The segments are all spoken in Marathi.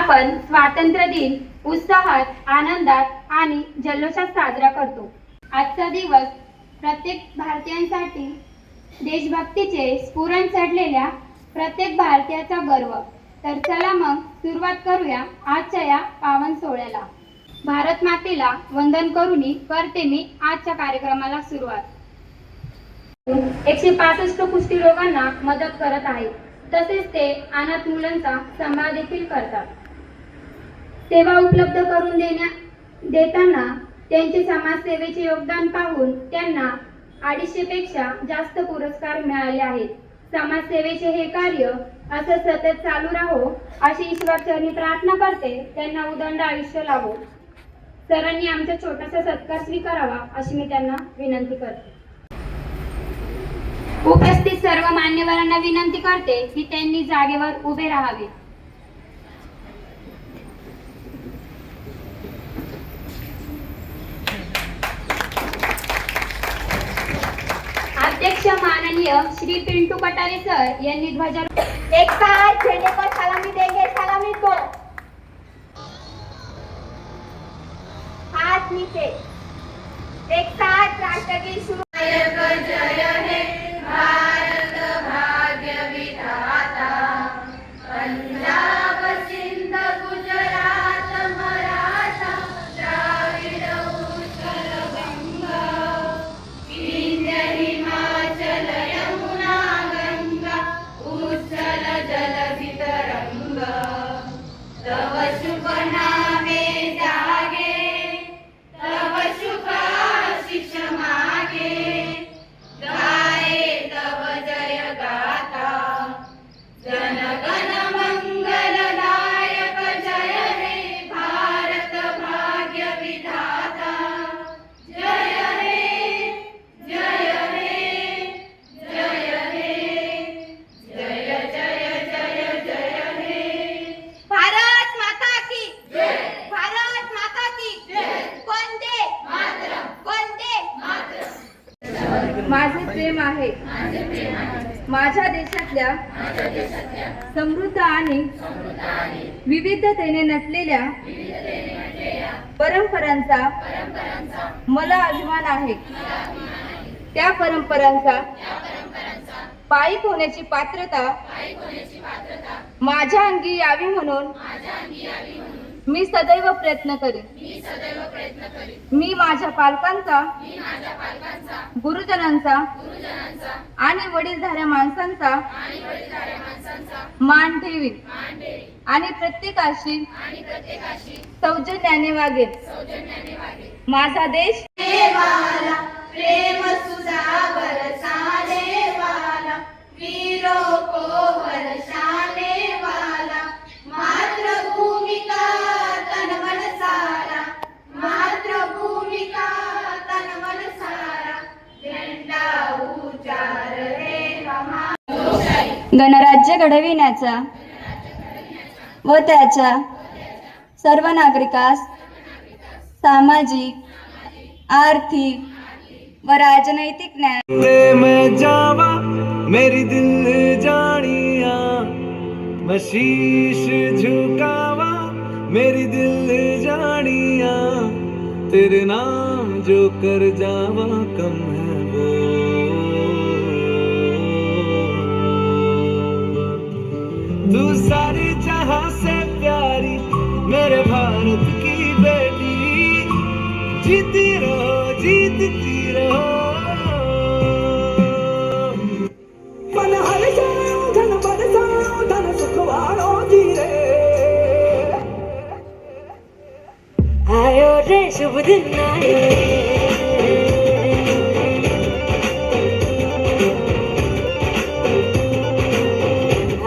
आपण स्वातंत्र्य दिन उत्साहात, आनंदात आणि जल्लोषात साजरा करतो. आजचा दिवस प्रत्येक भारतीयांसाठी देशभक्तीचे स्फुरण चढलेल्या प्रत्येक भारतीयाचा गर्व. तर चला मग सुरुवात करूया आजच्या या पावन सोहळ्याला. भारत मातेला वंदन करून करते मी आजच्या कार्यक्रमाला सुरुवात. 165 कुष्ठरोगांना मदत करत आहेत. तसेच ते अनाथ मुलांचा सांभाळ देखील करतात. सेवा उपलब्ध करून देताना त्यांचे समाजसेवेचे योगदान पाहून त्यांना 250 पेक्षा जास्त पुरस्कार मिळाले आहेत. समाजसेवेचे हे कार्य असं सतत चालू राहो अशी ईश्वरचरणी प्रार्थना करते. त्यांना उदंड आयुष्य लाभो. सरांनी आमचा छोटासा सत्कार स्वीकारावा अशी मी त्यांना विनंती करते. उपस्थित सर्व मान्यवरांना विनंती करते की त्यांनी जागेवर उभे राहावे. अध्यक्ष माननीय श्री पिंटू कटारे सर यांनी ध्वजारोहण. एक साथ झंडे पर सलामी देंगे. सलामी को हाथ नीचे. एक साथ राष्ट्रगीत शुरू. जय हे भारत भाग्य विधाता. पंजाब सिंध गुजरात मराठा द्राविड उत्कल गंगा विंध्य हिमाचल यमुना गंगा उच्चल जलधि तरंगा. तव शुभ नामे जागे तव शुभ आशीष मागे. गाये तव जय गाथा. जन गण मंगलदायक जय हे भारत भाग्य विधाता. जय हे जय हे जय हे जय जय जय जय हे. भारत माता की जय. भारत माता की जय. वंदे मातरम. वंदे मातरम. माझे प्रेम आहे. माझ्या देशातल्या समृद्ध आणि विविधतेने नटलेल्या परंपरांचा मला अभिमान आहे. त्या परंपरांचा पायी होण्याची पात्रता माझ्या अंगी यावी म्हणून मी सदैव प्रयत्न करेन. मी माझ्या पालकांचा, गुरुजनांचा आणि वडीलधाऱ्या माणसांचा मान ठेवीन आणि प्रत्येकाशी सौजन्याने वागेन. माझा देश वाला प्रेम सुधा बरसाने वाला. वीरों को वर्षाने वाला. मातृभूमि का तन मन सारा. मातृभूमि का तन मन सारा. झंडा ऊंचा रहे हमारा. गणराज्य घडविण्याचा व त्याच्या सर्व नागरिकास सामाजिक, आर्थिक व राजनैतिक न्याय में जावा मेरी दिल जानिया. मैं शीश झुकावा मेरी दिल जानिया. तेरे नाम जो कर जावा कम है वो. तू सारी जहां से प्यारी मेरे भारत की बेटी. जीती रहो जीतती रहो. मन हर जाओ धन बरसाओ धन सुख वालो धीरे. आयो रे शुभ दिन आयो.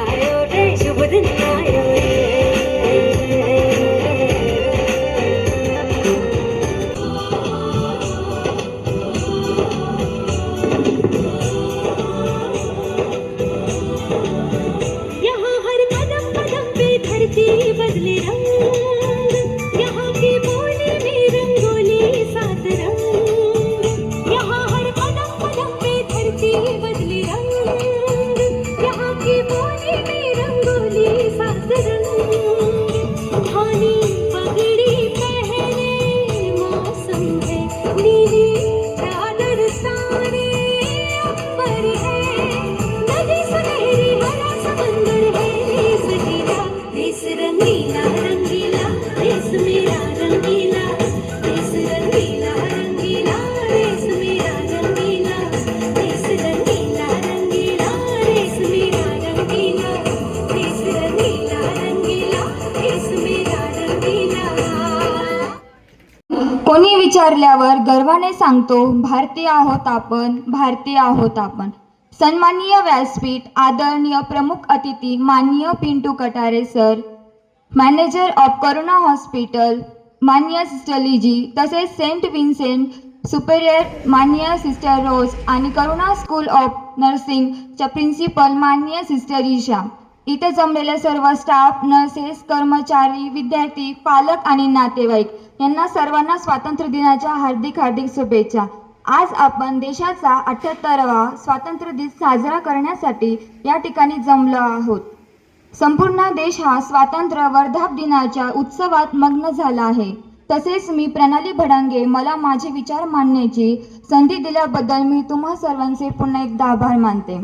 आयो रे शुभ दिन आयो. यहाँ हर कदम कदम पे धरती बदले रंग. यहाँ की बोली में रंगोली सात रंग. यहाँ हर कदम कदम पे धरती बदले रंग. यहाँ की बोली में रंगोली सात रंग. रानी पगड़ी पहने मौसम है नीली चादर सारे अंबर है नदी सुनहरी हरा समंदर है देश रंगीला रंगीला देश मेरा रंगीला देश रंगीला रंगीला देश मेरा रंगीला देश रंगीला रंगीला देश मेरा रंगीला देश रंगीला रंगीला देश मेरा रंगीला. कोणी विचारल्यावर गर्वाने सांगतो, भारतीय आहोत आपण, भारतीय आहोत आपण. सन्माननीय व्यासपीठ, आदरणीय प्रमुख अतिथी माननीय Pintu Katare sir, manager of Karuna hospital माननीय सिस्टर लिजी, तसेच सेंट विन्सेंट सुपेरियर माननीय सिस्टर रोज आणि करुणा स्कूल ऑफ नर्सिंगच्या प्रिन्सिपल माननीय सिस्टर ईशा, इथे जमलेले सर्व स्टाफ, नर्सेस, कर्मचारी, विद्यार्थी, पालक आणि नातेवाईक यांना सर्वांना स्वातंत्र्य दिनाच्या हार्दिक हार्दिक शुभेच्छा. आज आपण देशाचा 78वा स्वातंत्र्य दिन साजरा करण्यासाठी या ठिकाणी जमलो आहोत. संपूर्ण देश हा स्वातंत्र्य वर्धाप दिनाच्या उत्सवात मग्न झाला आहे. तसेच मी प्रणाली भडांगे, मला माझे विचार मांडण्याची संधी दिल्याबद्दल मी तुम्हा सर्वांचे पुन्हा एकदा आभार मानते.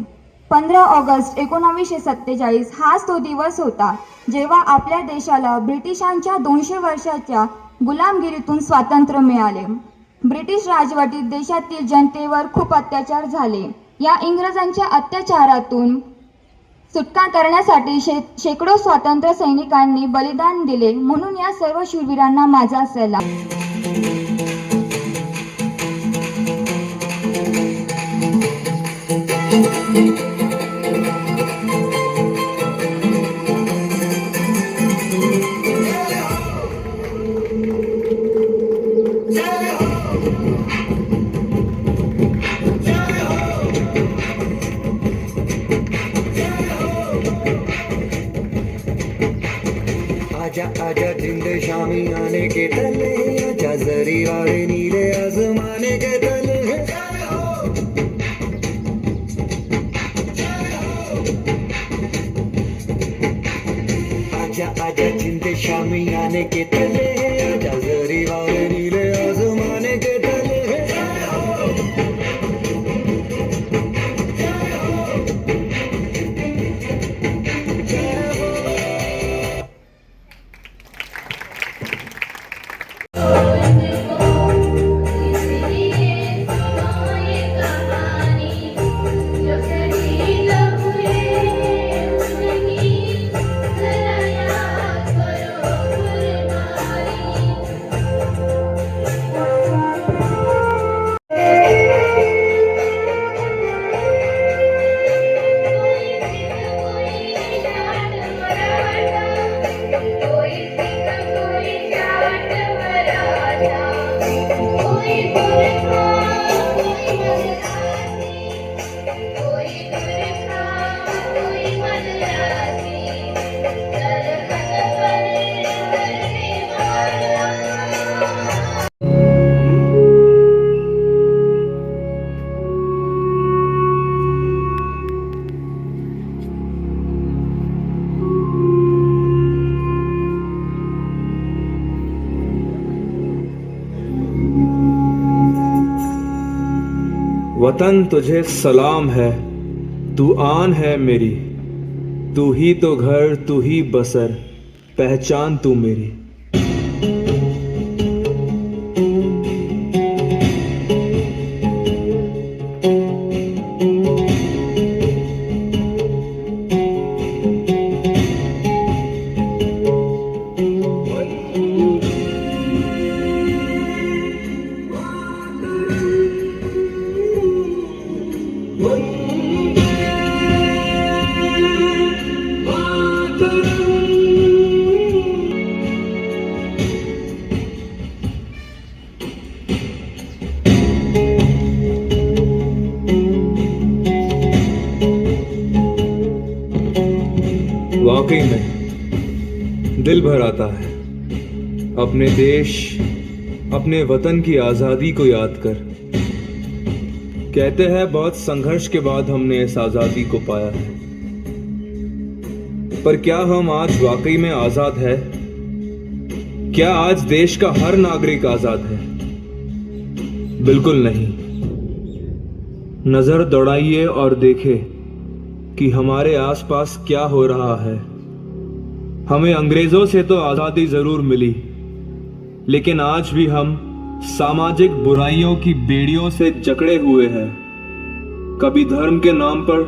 15 ऑगस्ट 1947 हाच तो दिवस होता जेव्हा आपल्या देशाला ब्रिटिशांच्या 200 वर्षाच्या गुलामगिरीतून स्वातंत्र्य मिळाले. ब्रिटिश राजवटीत देशातील जनतेवर खूप अत्याचार झाले. या इंग्रजांच्या अत्याचारातून सुटका करण्यासाठी शेकडो स्वातंत्र्य सैनिकांनी बलिदान दिले. म्हणून या सर्व शूरवीरांना माझा सलाम. आजा आजा जिंद शामी आने के तले आजा जरी वाले नीले आसमाने के तले आजा आजा जिंद शामी आने के तले आजा जरी वाले नीले आसमाने के तले वतन तुझे सलाम है, तू आन है मेरी, तू ही तो घर, तू ही बसर, पहचान तू मेरी. वाकई में दिल भर आता है अपने देश, अपने वतन की आज़ादी को याद कर. कहते हैं बहुत संघर्ष के बाद हमने इस आज़ादी को पाया है, पर क्या हम आज वाकई में आज़ाद है? क्या आज देश का हर नागरिक आजाद है? बिल्कुल नहीं। नजर दौड़ाइए और देखें कि हमारे आसपास क्या हो रहा है। हमें अंग्रेजों से तो आजादी जरूर मिली, लेकिन आज भी हम सामाजिक बुराइयों की बेड़ियों से जकड़े हुए हैं, कभी धर्म के नाम पर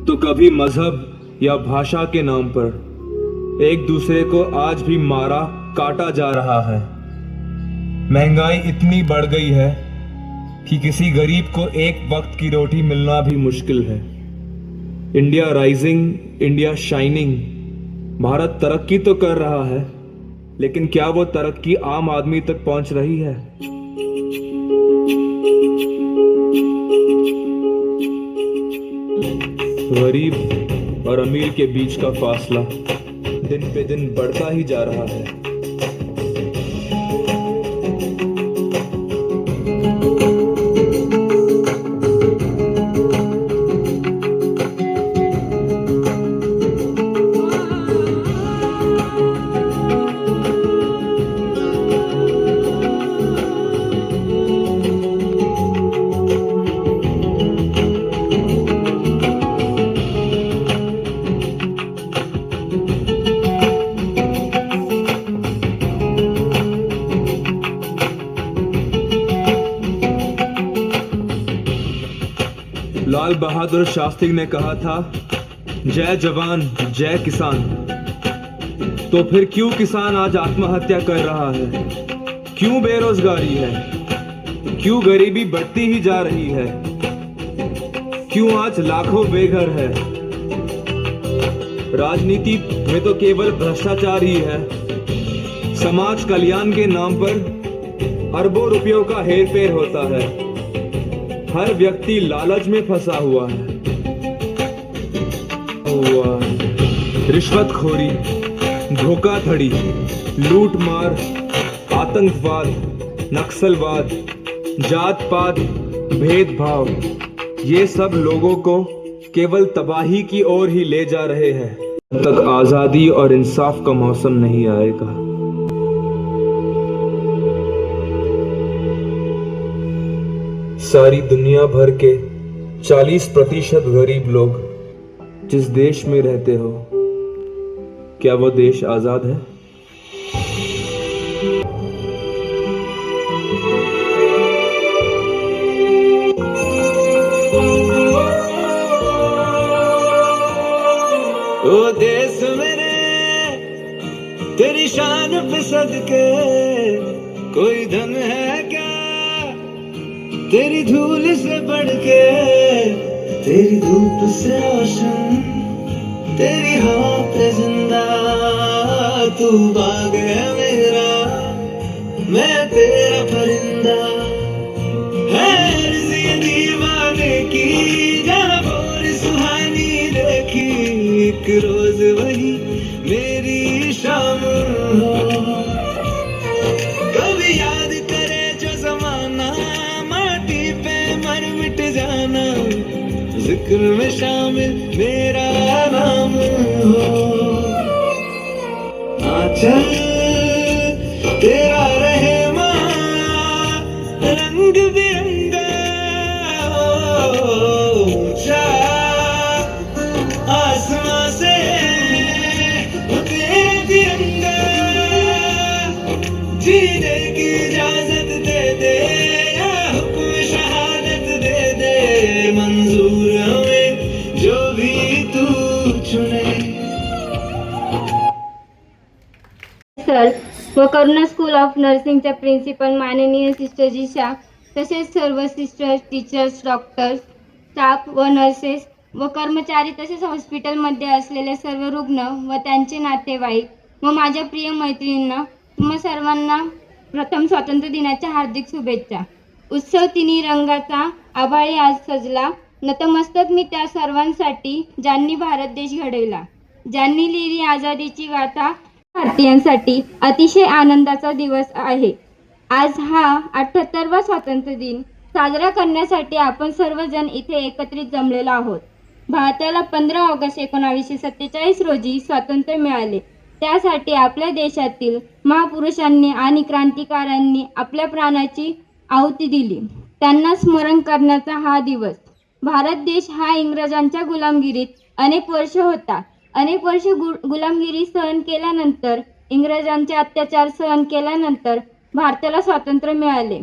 तो कभी मजहब या भाषा के नाम पर। एक दूसरे को आज भी मारा काटा जा रहा है। महंगाई इतनी बढ़ गई है कि किसी गरीब को एक वक्त की रोटी मिलना भी मुश्किल है। India rising, India shining. Bharat तरक्की तो कर रहा है, लेकिन क्या वो तरक्की आम आदमी तक पहुंच रही है? गरीब और अमीर के बीच का फासला दिन पे दिन बढ़ता ही जा रहा है। लाल बहादुर शास्त्री ने कहा था, जय जवान जय किसान। तो फिर क्यों किसान आज आत्महत्या कर रहा है? क्यों बेरोजगारी है? क्यों गरीबी बढ़ती ही जा रही है? क्यों आज लाखों बेघर है? राजनीति में तो केवल भ्रष्टाचार ही है। समाज कल्याण के नाम पर अरबों रुपयों का हेरफेर होता है। हर व्यक्ति लालच में फंसा हुआ है। रिश्वतखोरी, धोखाधड़ी, लूटमार, आतंकवाद, नक्सलवाद, जात पात, भेदभाव, ये सब लोगों को केवल तबाही की ओर ही ले जा रहे हैं। जब तक आजादी और इंसाफ का मौसम नहीं आएगा। सारी दुनिया भर के 40% गरीब लोग जिस देश में रहते हो, क्या वो देश आजाद है? ओ देश मेरे तेरी शान पे सदके, कोई धन है क्या तेरी धूल से बढ़ के? तेरी धूप से रोशन, तेरी हवा पे जिंदा, तू बाग है मेरा, मैं तेरा परिंदा। है अर्ज़ी दीवाने की, जहाँ बोर सुहानी देखी, एक रोज वही मेरी शाम हो। कभी याद करे जो जमाना, माटी पे मर मिट जाना, जिक्र में शामिल मेरा नाम हो। आंचल तेरा रहे माँ, रंग बिरंगा, ऊंचा आसमां से उतरे तिरंगा, जीने की इजाजत दे दे, या हुक्म शहादत दे दे, मंजूर हमें जो भी तू चुने। सर व करुणा स्कूल ऑफ नर्सिंगच्या प्रिन्सिपल माननीय सिस्टर जिशा, तसेच सर्व सिस्टर्स, टीचर्स, डॉक्टर्स, स्टाफ व नर्सेस व कर्मचारी, तसेच हॉस्पिटलमध्ये असलेले सर्व रुग्ण व त्यांचे नातेवाईक व माझ्या प्रिय मैत्रिणींना, तुम्हा सर्वांना प्रथम स्वातंत्र्य दिनाच्या हार्दिक शुभेच्छा। उत्सव तिन्ही रंगाचा आभाळी आज सजला। नतमस्तक मी त्या सर्वांसाठी ज्यांनी भारत देश घडविला, ज्यांनी लिहिली आझादीची गाथा। भारतीयांसाठी अतिशय आनंदाचा दिवस आहे। आज हा 78वा स्वातंत्र्य दिन साजरा करण्यासाठी आपण सर्वजण इथे एकत्रित जमलेलो आहोत। भारताला 15 ऑगस्ट 1947 रोजी स्वातंत्र्य मिळाले। त्यासाठी आपल्या देशातील महापुरुषांनी आणि क्रांतिकारकांनी आपल्या प्राणाची आहुती दिली. त्यांना स्मरण करण्याचा हा दिवस. भारत देश हा इंग्रजांच्या गुलामगिरीत अनेक वर्ष होता. अनेक वर्ष गुलामगिरी सहन केल्यानंतर, इंग्रजांचे अत्याचार सहन केल्यानंतर भारताला स्वातंत्र्य मिळाले.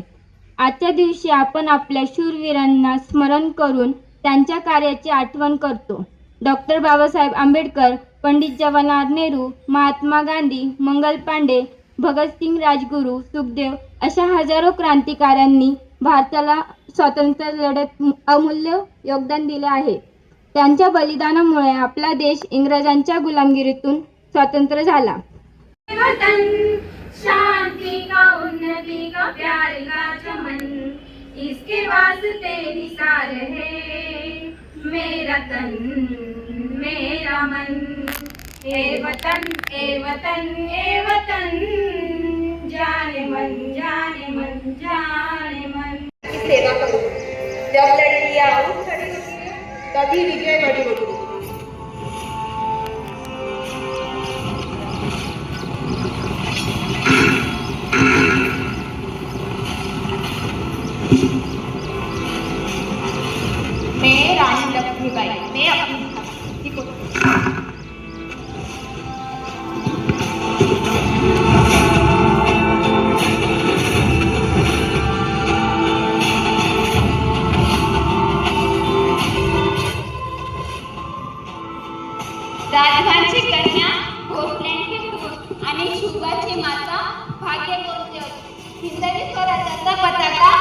आजच्या दिवशी आपण आपल्या शूरवीरांना स्मरण करून त्यांच्या कार्याची आठवण करतो. डॉक्टर बाबासाहेब आंबेडकर, पंडित जवाहरलाल नेहरू, महात्मा गांधी, मंगल पांडे, भगतसिंग, राजगुरू, सुखदेव अशा हजारो क्रांतिकारकांनी भारताला स्वातंत्र्य लढ्यात अमूल्य योगदान दिले आहे. त्यांच्या बलिदानामुळे आपला देश इंग्रजांच्या गुलामगिरीतून स्वतंत्र झाला. वतन शांति का उन्नति का प्यार का चमन, इसके वास्ते निसार है मेरा तन मेरा मन. ए वतन ए वतन ए वतन, जाने मन जाने मन जाने मन. सेवा करू. जब लढली आऊट खडी होती, कधी विजय बडी होती. मैं रानी लक्ष्मीबाई, मैं अपनी राजभांची कन्या, भोसल्यांची सून आणि शुभाची माता भाग्यवंती होती. हिंदवी स्वराज्याचा पताका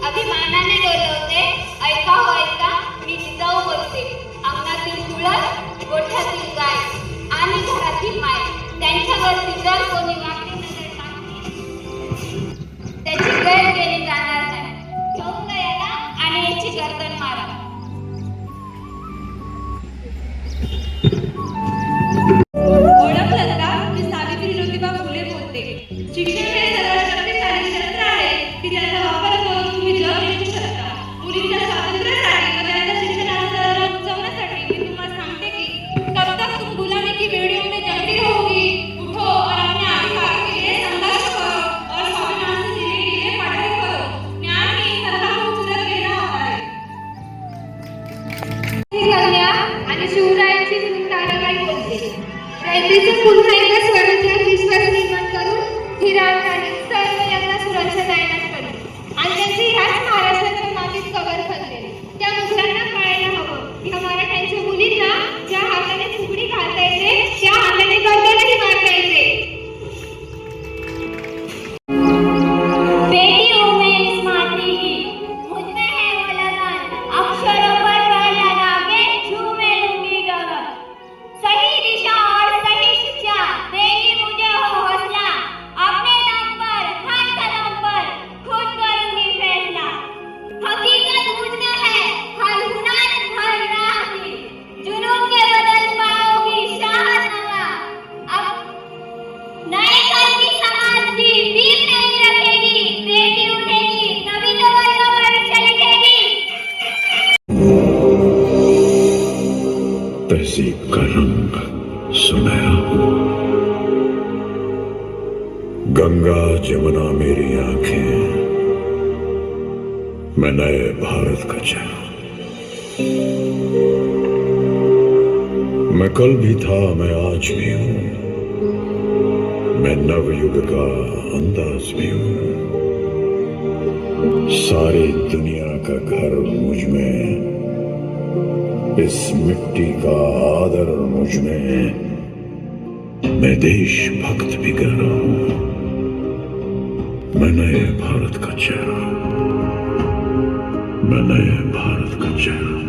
अभिमानाने डोलवते. ऐका हो ऐका, मी जिजाऊ बोलते. अंगणातील तुळस, गोठ्यातील गाय आणि घरातील माय, त्यांच्यावरती जर कोणी वाकडी नजर टाकली, त्याची गैर केली जाणार नाही. घेऊन जा याला आणि याची गर्दन मारा. ओळखलं का? मी सावित्री ज्योतिबा फुले बोलते. शिक्षण हे सर्वात शक्तिशाली शस्त्र आहे की ज्याचा वापर करून तुम्ही जग जिंकू शकता. मुलींच्या स्वातंत्र्यासाठी व त्यांच्या शिक्षणाचा दर्जा उंचावण्यासाठी मी तुम्हाला सांगते की तब तक तुम गुलामी की बेड़ियों में जकड़ी रहोगी. उठो और अपने अधिकारों के लिए संघर्ष करो और स्वाभिमान से जीने के लिए पढ़ाई करो. ज्ञान की इन कथा को खूबसूरत कहना होता है. कन्या आणि शिवरायांची सून ताराबाई बोलते. रयतेचे पुन्हा एकदा स्वराज्यात विश्वास निर्माण करून ही राजधानी सर्व यांना सुरक्षा देण्यात पडली आणि त्यांची ह्याच महाराष्ट्राच्या मातीत कबर फसले. त्या मुलांना कळायला हवं की मराठ्यांच्या मुलींना ज्या हाताने फुगडी घालता येते त्या हाताने गर्दनही मारता येते. बेटी हूँ मैं इस माटी की, मुझ में है वो लगन, अक्षरों पर पैर लगा के झूमे लूंगी गगन. सही दिशा और सही शिक्षा देगी मुझे हो हौसला. अपने दम पर हर कदम पर खुद करूंगी फैसला. हकीकत मुझ में है, हर हुनर हर राह की, जुनून के बदल पाओगी शाहनवा. अब नए कल की समाज की भीख नहीं रखेगी. बेटी उठेगी तभी तो वर्ग भविष्य लिखेगी. तहजीब का रंग सुनहरा, गंगा जमुना मेरी आंखें, मैं नए भारत का चेहरा. मैं कल भी था, मैं आज भी हूं, मैं नवयुग का अंदाज भी हूं. सारी दुनिया का घर मुझ में, इस मिट्टी का आदर मुझ में, मैं देशभक्त भी कर रहा हूं. मैं नए भारत का चेहरा, मैं नए भारत का चेहरा.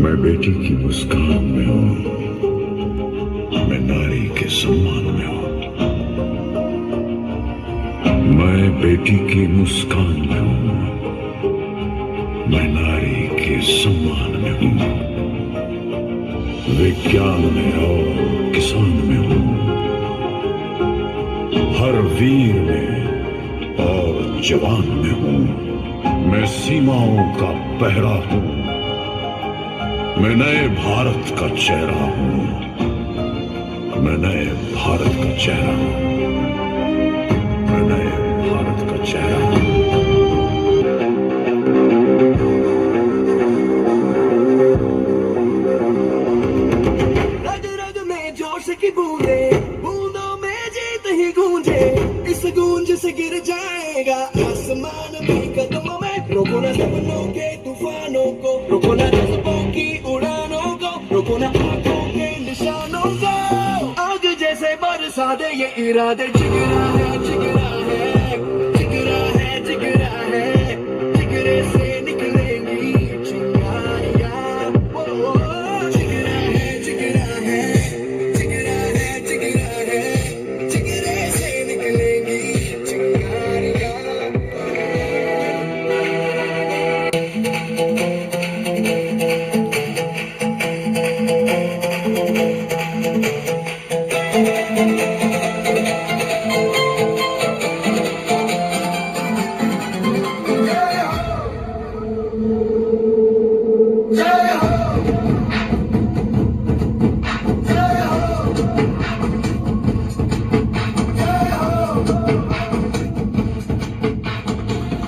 मैं बेटी की मुस्कान में हूं, मैं नारी के सम्मान में हूं. मैं बेटी की मुस्कान में हूं, मैं नारी के सम्मान में हूं. विज्ञान में और किसान में हूं, हर वीर में और जवान में हूं. मैं सीमाओं का पहरा हूं, मैं नए भारत का चेहरा हूं, मैं नए भारत का चेहरा हूं, मैं नए भारत का चेहरा हूं। रग रग में जोश की बूंदे, बूंदों में जीत ही गूंजे, इस गूंज से गिर जाएगा आसमान भी कदमों में। रोको ना सपनों के तूफानों को, रोको ना जज्बों की उड़ानों को, रोको ना आंखों के निशानों को। आग जैसे बरसा दे ये इरादे, जिगरा है जिगरा है, जिगरा है जिगरा है, जिगरे से निकलेंगी चिंगारियां। ओ, ओ, जिगरा है जिगरा है, जिगरा है जिगरा है, जिगरे से निकलेंगी चिंगारियां।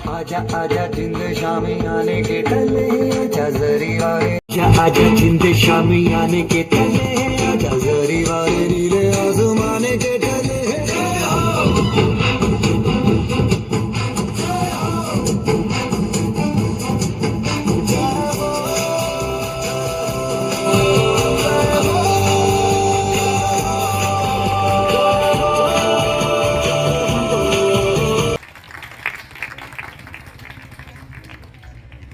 आजा आजा जिंद शामी आने के तले, आजा जरी वाले आजा जिंद शामी आने के तले,